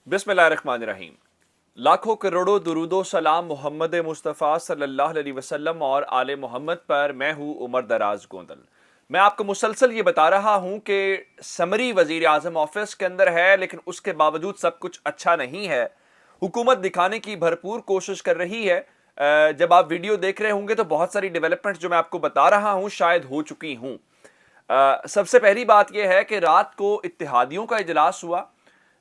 बिस्मिल्लाहिर्रहमानिर्रहीम। लाखों करोड़ों दुरूदो सलाम मोहम्मद मुस्तफ़ा सल्लल्लाहु अलैहि वसल्लम और आले मोहम्मद पर। मैं हूँ उमर दराज गोंदल। मैं आपको मुसलसल ये बता रहा हूँ कि समरी वज़ीर आज़म ऑफिस के अंदर है, लेकिन उसके बावजूद सब कुछ अच्छा नहीं है। हुकूमत दिखाने की भरपूर कोशिश कर रही है। जब आप वीडियो देख रहे होंगे तो बहुत सारी डेवलपमेंट जो मैं आपको बता रहा हूँ शायद हो चुकी हूँ। सबसे पहली बात यह है कि रात को इत्तेहादियों का इजलास हुआ,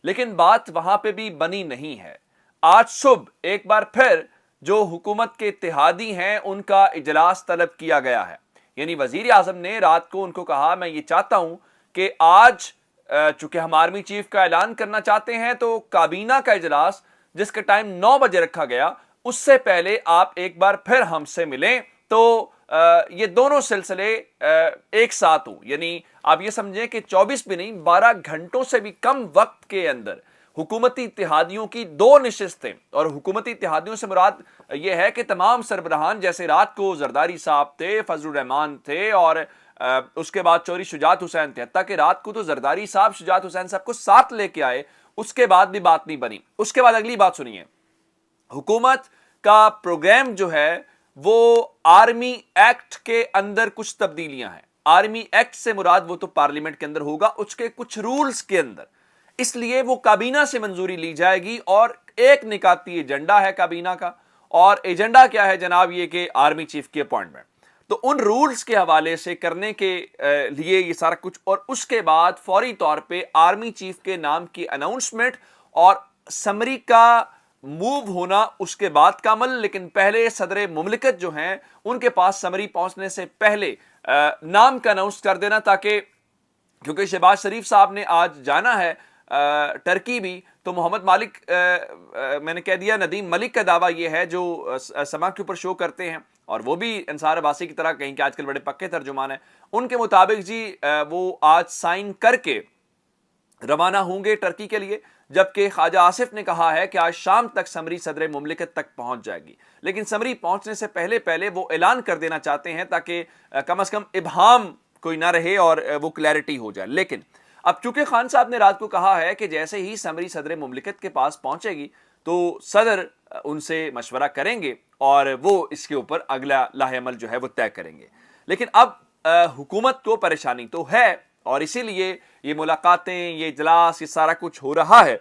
लेकिन बात वहां पे भी बनी नहीं है। आज सुबह एक बार फिर जो हुकूमत के इत्तेहादी हैं उनका इजलास तलब किया गया है। यानी वजीर आजम ने रात को उनको कहा, मैं ये चाहता हूं कि आज चूंकि हम आर्मी चीफ का ऐलान करना चाहते हैं तो काबीना का इजलास जिसका टाइम 9 बजे रखा गया, उससे पहले आप एक बार फिर हमसे मिलें तो ये दोनों सिलसिले एक साथ हो। यानी आप ये समझें कि 24 भी नहीं 12 घंटों से भी कम वक्त के अंदर हुकूमती इत्तेहादियों की 2 नशिस्तें, और हुकूमती इत्तेहादियों से मुराद यह है कि तमाम सरबराहान, जैसे रात को जरदारी साहब थे, फजलुर रहमान थे और उसके बाद चौधरी शुजात हुसैन थे। हत्ता कि रात को तो जरदारी साहब शुजात हुसैन साहब को साथ लेके आए, उसके बाद भी बात नहीं बनी। उसके बाद अगली बात सुनिए, हुकूमत का प्रोग्राम जो है वो आर्मी एक्ट के अंदर कुछ तब्दीलियां हैं। आर्मी एक्ट से मुराद वो तो पार्लियामेंट के अंदर होगा, उसके कुछ रूल्स के अंदर, इसलिए वो काबीना से मंजूरी ली जाएगी। और एक निकाती एजेंडा है काबीना का, और एजेंडा क्या है जनाब, ये कि आर्मी चीफ की अपॉइंटमेंट। तो उन रूल्स के हवाले से करने के लिए ये सारा कुछ, और उसके बाद फौरी तौर पे आर्मी चीफ के नाम की अनाउंसमेंट और समरी का मूव होना उसके बाद का अमल। लेकिन पहले सदर मुमलिकत जो हैं उनके पास समरी पहुंचने से पहले नाम का अनाउंस कर देना, ताकि क्योंकि शहबाज शरीफ साहब ने आज जाना है टर्की भी, तो मोहम्मद मालिक, मैंने कह दिया, नदीम मलिक का दावा यह है जो समा के ऊपर शो करते हैं, और वो भी अंसार अब्बासी की तरह कहीं कि आजकल बड़े पक्के तर्जुमान हैं, उनके मुताबिक जी वो आज साइन करके रवाना होंगे टर्की के लिए। जबकि ख्वाजा आसिफ ने कहा है कि आज शाम तक समरी सदर मुमलिकत तक पहुंच जाएगी। लेकिन समरी पहुंचने से पहले पहले वो ऐलान कर देना चाहते हैं ताकि कम से कम इबहाम कोई ना रहे और वो क्लैरिटी हो जाए। लेकिन अब चूंकि खान साहब ने रात को कहा है कि जैसे ही समरी सदर मुमलिकत के पास पहुंचेगी तो सदर उनसे मशवरा करेंगे और वो इसके ऊपर अगला लाहेअमल जो है वो तय करेंगे। लेकिन अब हुकूमत को परेशानी तो है, और इसीलिए ये मुलाकातें, ये इजलास, ये सारा कुछ हो रहा है।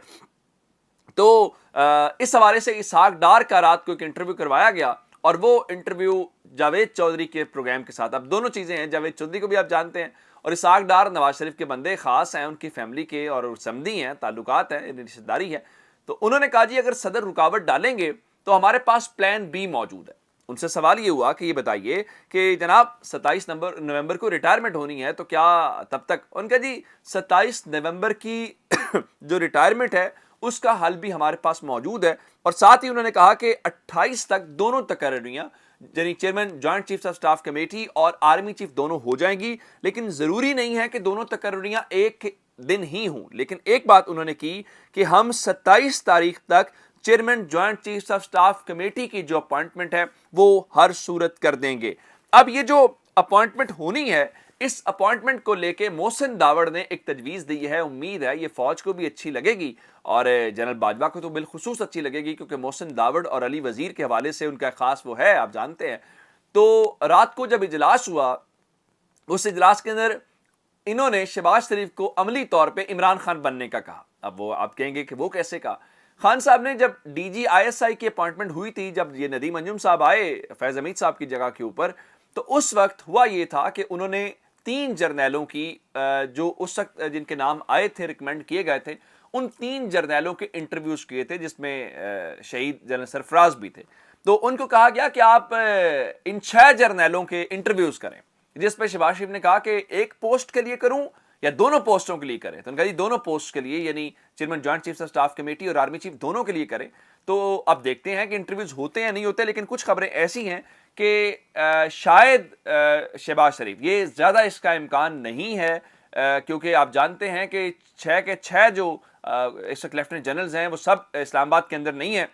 तो इस हवाले से इसहाक डार का रात को एक इंटरव्यू करवाया गया, और वो इंटरव्यू जावेद चौधरी के प्रोग्राम के साथ। अब दोनों चीज़ें हैं, जावेद चौधरी को भी आप जानते हैं, और इसहाक डार नवाज शरीफ के बंदे खास हैं, उनकी फैमिली के और समधी हैं, ताल्लुकात हैं, रिश्तेदारी है। तो उन्होंने कहा जी अगर सदर रुकावट डालेंगे तो हमारे पास प्लान बी मौजूद है। उनसे सवाल ये हुआ कि ये बताइए कि जनाब 27 नवंबर को रिटायरमेंट होनी है, तो क्या तब तक? उनका जी 27 नवंबर की जो रिटायरमेंट है उसका हल भी हमारे पास मौजूद है। और साथ ही उन्होंने कहा कि 28 तक दोनों तकर्रियां, यानी chairman joint chiefs of staff committee और आर्मी चीफ दोनों हो जाएंगी। लेकिन जरूरी नहीं है कि दोनों तकर्रियां एक दिन ही हों। लेकिन एक बात उन्होंने की कि हम 27 तारीख तक chairman joint chiefs of staff committee की जो अपॉइंटमेंट है वो हर सूरत कर देंगे। अब ये जो अपॉइंटमेंट होनी है, इस अपॉइंटमेंट को लेके मोहसिन दावड़ ने एक तजवीज़ दी है। उम्मीद है ये फौज को भी अच्छी लगेगी और जनरल बाजवा को तो बिलखुसूस अच्छी लगेगी, क्योंकि मोहसिन दावड़ और अली वजीर के हवाले से उनका खास वो है, आप जानते हैं। तो रात को जब इजलास हुआ, उस इजलास के अंदर इन्होंने शहबाज शरीफ को अमली तौर पे इमरान खान बनने का कहा। अब वो आप कहेंगे कि वो कैसे कहा? खान साहब ने जब डीजी आईएसआई की अपॉइंटमेंट हुई थी, जब ये नदीम अंजुम साहब आए फैज हमीद साहब की जगह के ऊपर, तो उस वक्त हुआ ये था कि उन्होंने 3 जर्नैलों की जो उस वक्त जिनके नाम आए थे, रिकमेंड किए गए थे, उन 3 जर्नैलों के इंटरव्यूज किए थे, जिसमें शहीद जनरल सरफराज भी थे। तो उनको कहा गया कि आप इन 6 जर्नैलों के इंटरव्यूज करें, जिस पे शहबाज शरीफ ने कहा कि एक पोस्ट के लिए करूं या दोनों पोस्टों के लिए करें। तो उन्होंने कहा जी दोनों पोस्ट के लिए, यानी chairman joint chiefs of staff committee और आर्मी चीफ दोनों के लिए करें। तो अब देखते हैं कि इंटरव्यूज होते हैं नहीं होते। लेकिन कुछ खबरें ऐसी हैं कि शायद शहबाज शरीफ, ये ज़्यादा इसका इम्कान नहीं है, क्योंकि आप जानते हैं कि 6 के 6 जो इस वक्त लेफ्टिनेंट जनरल्स हैं वो सब इस्लामाबाद के अंदर नहीं है।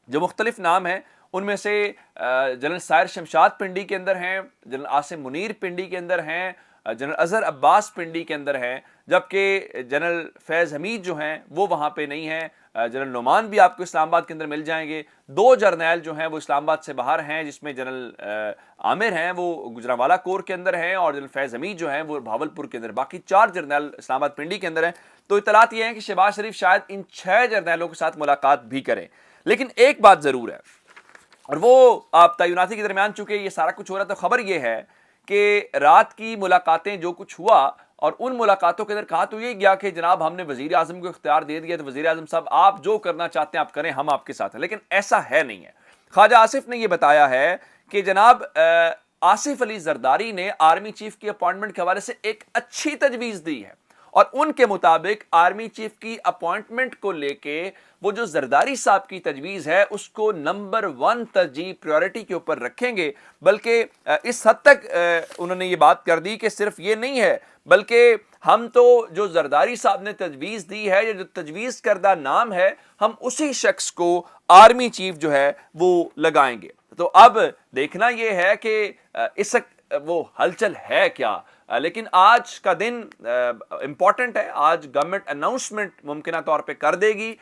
जो मुख्तलिफ नाम हैं उनमें से जनरल सायर शमशाद पिंडी के अंदर हैं, जनरल आसिम मुनीर पिंडी के अंदर हैं, جنرل اظہر عباس پنڈی کے اندر ہیں، جبکہ جنرل فیض حمید جو ہیں وہ وہاں پہ نہیں ہیں۔ جنرل نعمان بھی آپ کو اسلام آباد کے اندر مل جائیں گے۔ 2 جرنیل جو ہیں وہ اسلام آباد سے باہر ہیں، جس میں جنرل عامر ہیں وہ گجرانوالہ کور کے اندر ہیں، اور جنرل فیض حمید جو ہیں وہ بھاولپور کے اندر۔ باقی 4 جرنیل اسلام آباد پنڈی کے اندر ہیں۔ تو اطلاعات یہ ہیں کہ شہباز شریف شاید ان 6 جرنیلوں کے ساتھ ملاقات بھی کریں، لیکن ایک بات ضرور ہے، اور وہ آپ تعیناتی کے درمیان چونکہ یہ سارا کچھ ہو رہا ہے، تو خبر یہ ہے کہ رات کی ملاقاتیں جو کچھ ہوا، اور ان ملاقاتوں کے اندر کہا تو یہ گیا کہ جناب ہم نے وزیر اعظم کو اختیار دے دیا، تو وزیر اعظم صاحب آپ جو کرنا چاہتے ہیں آپ کریں، ہم آپ کے ساتھ ہیں، لیکن ایسا ہے نہیں ہے۔ خواجہ آصف نے یہ بتایا ہے کہ جناب آصف علی زرداری نے آرمی چیف کی اپوائنٹمنٹ کے حوالے سے ایک اچھی تجویز دی ہے، اور ان کے مطابق آرمی چیف کی اپوائنٹمنٹ کو لے کے وہ جو زرداری صاحب کی تجویز ہے اس کو نمبر 1 ترجیح پریورٹی کے اوپر رکھیں گے، بلکہ اس حد تک انہوں نے یہ بات کر دی کہ صرف یہ نہیں ہے، بلکہ ہم تو جو زرداری صاحب نے تجویز دی ہے یا جو تجویز کردہ نام ہے، ہم اسی شخص کو آرمی چیف جو ہے وہ لگائیں گے۔ تو اب دیکھنا یہ ہے کہ اس وہ ہلچل ہے کیا، لیکن آج کا دن امپورٹنٹ ہے۔ آج گورنمنٹ اناؤنسمنٹ ممکنہ طور پہ کر دے گی،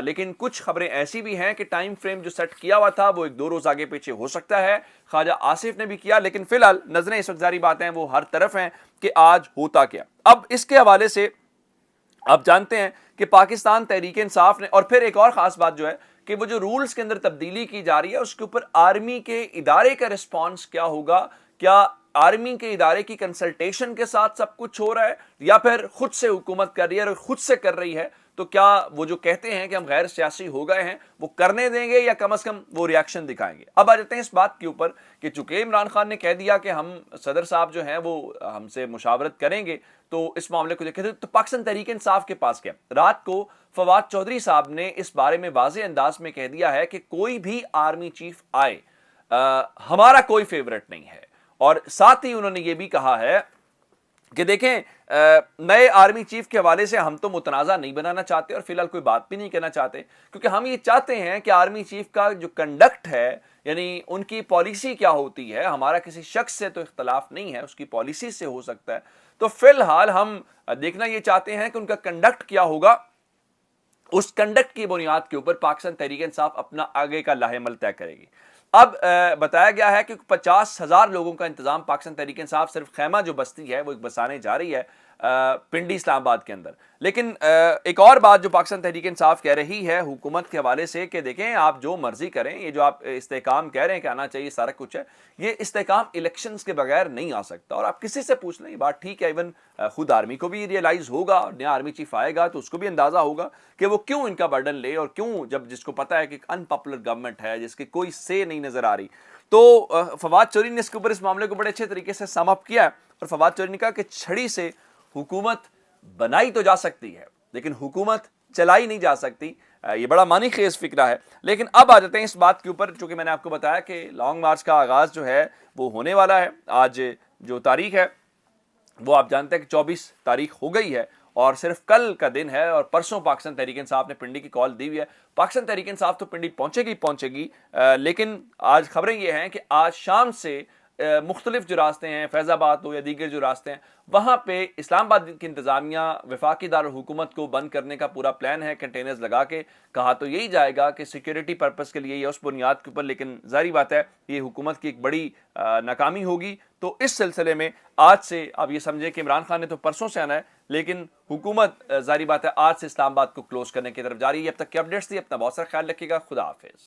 لیکن کچھ خبریں ایسی بھی ہیں کہ ٹائم فریم جو سیٹ کیا ہوا تھا وہ 1-2 روز آگے پیچھے ہو سکتا ہے۔ خواجہ آصف نے بھی کیا، لیکن فی الحال نظریں اس وقت ظاہری بات ہیں وہ ہر طرف ہیں کہ آج ہوتا کیا۔ اب اس کے حوالے سے آپ جانتے ہیں کہ پاکستان تحریک انصاف نے، اور پھر ایک اور خاص بات جو ہے کہ وہ جو رولز کے اندر تبدیلی کی جا رہی ہے اس کے اوپر آرمی کے ادارے کا رسپانس کیا ہوگا؟ کیا آرمی کے ادارے کی کنسلٹیشن کے ساتھ سب کچھ ہو رہا ہے، یا پھر خود سے حکومت کر رہی ہے، اور خود سے کر رہی ہے تو کیا وہ جو کہتے ہیں کہ ہم غیر سیاسی ہو گئے ہیں وہ کرنے دیں گے، یا کم از کم وہ ریاکشن دکھائیں گے؟ اب آ جاتے ہیں اس بات کے اوپر کہ چونکہ عمران خان نے کہہ دیا کہ ہم صدر صاحب جو ہیں وہ ہم سے مشاورت کریں گے، تو اس معاملے کو دیکھتے تو پاکستان تحریک انصاف کے پاس کیا؟ رات کو فواد چودھری صاحب نے اس بارے میں واضح انداز میں کہہ دیا ہے کہ کوئی بھی آرمی چیف آئے ہمارا کوئی فیورٹ نہیں ہے، اور ساتھ ہی انہوں نے یہ بھی کہا ہے کہ دیکھیں نئے آرمی چیف کے حوالے سے ہم تو متنازع نہیں بنانا چاہتے، اور فی الحال کوئی بات بھی نہیں کرنا چاہتے، کیونکہ ہم یہ چاہتے ہیں کہ آرمی چیف کا جو کنڈکٹ ہے، یعنی ان کی پالیسی کیا ہوتی ہے، ہمارا کسی شخص سے تو اختلاف نہیں ہے، اس کی پالیسی سے ہو سکتا ہے، تو فی الحال ہم دیکھنا یہ چاہتے ہیں کہ ان کا کنڈکٹ کیا ہوگا، اس کنڈکٹ کی بنیاد کے اوپر پاکستان تحریک انصاف اپنا آگے کا لاہ عمل طے کرے گی۔ اب بتایا گیا ہے کہ 50,000 لوگوں کا انتظام پاکستان تحریک انصاف صرف خیمہ جو بستی ہے وہ ایک بسانے جا رہی ہے پنڈی اسلام آباد کے اندر۔ لیکن ایک اور بات جو پاکستان تحریک انصاف کہہ رہی ہے حکومت کے حوالے سے کہ دیکھیں آپ جو مرضی کریں، یہ جو آپ استحکام کہہ رہے ہیں کہ آنا چاہیے سارا کچھ ہے، یہ استحکام الیکشنز کے بغیر نہیں آ سکتا، اور آپ کسی سے پوچھ لیں یہ بات ٹھیک ہے، ایون خود آرمی کو بھی ریئلائز ہوگا، اور نیا آرمی چیف آئے گا تو اس کو بھی اندازہ ہوگا کہ وہ کیوں ان کا برڈن لے، اور کیوں جب جس کو پتا ہے کہ ان پاپولر گورنمنٹ ہے جس کی کوئی سے نہیں نظر آ رہی۔ تو فواد چودھری نے اس معاملے کو بڑے اچھے طریقے سے سم اپ کیا، اور فواد چودھری نے کہا کہ چھڑی سے حکومت بنائی تو جا سکتی ہے لیکن حکومت چلائی نہیں جا سکتی۔ یہ بڑا معنی خیز فکرہ ہے۔ لیکن اب آ جاتے ہیں اس بات کے اوپر، چونکہ میں نے آپ کو بتایا کہ لانگ مارچ کا آغاز جو ہے وہ ہونے والا ہے۔ آج جو تاریخ ہے وہ آپ جانتے ہیں کہ 24 تاریخ ہو گئی ہے، اور صرف کل کا دن ہے، اور پرسوں پاکستان تحریک انصاف نے پنڈی کی کال دی ہوئی ہے۔ پاکستان تحریک انصاف تو پنڈی پہنچے گی، لیکن آج خبریں یہ ہیں کہ آج شام سے مختلف جو راستے ہیں، فیض آباد ہو یا دیگر جو راستے ہیں، وہاں پہ اسلام آباد کی انتظامیہ وفاقی دارالحکومت کو بند کرنے کا پورا پلان ہے، کنٹینرز لگا کے۔ کہا تو یہی جائے گا کہ سیکیورٹی پرپس کے لیے یا اس بنیاد کے اوپر، لیکن ظاہری بات ہے یہ حکومت کی ایک بڑی ناکامی ہوگی۔ تو اس سلسلے میں آج سے آپ یہ سمجھیں کہ عمران خان نے تو پرسوں سے آنا ہے، لیکن حکومت ظاہری بات ہے آج سے اسلام آباد کو کلوز کرنے کی طرف جا رہی ہے۔ اب تک کی اپڈیٹس تھی، اپنا بہت سارا خیال رکھیے گا، خدا حافظ۔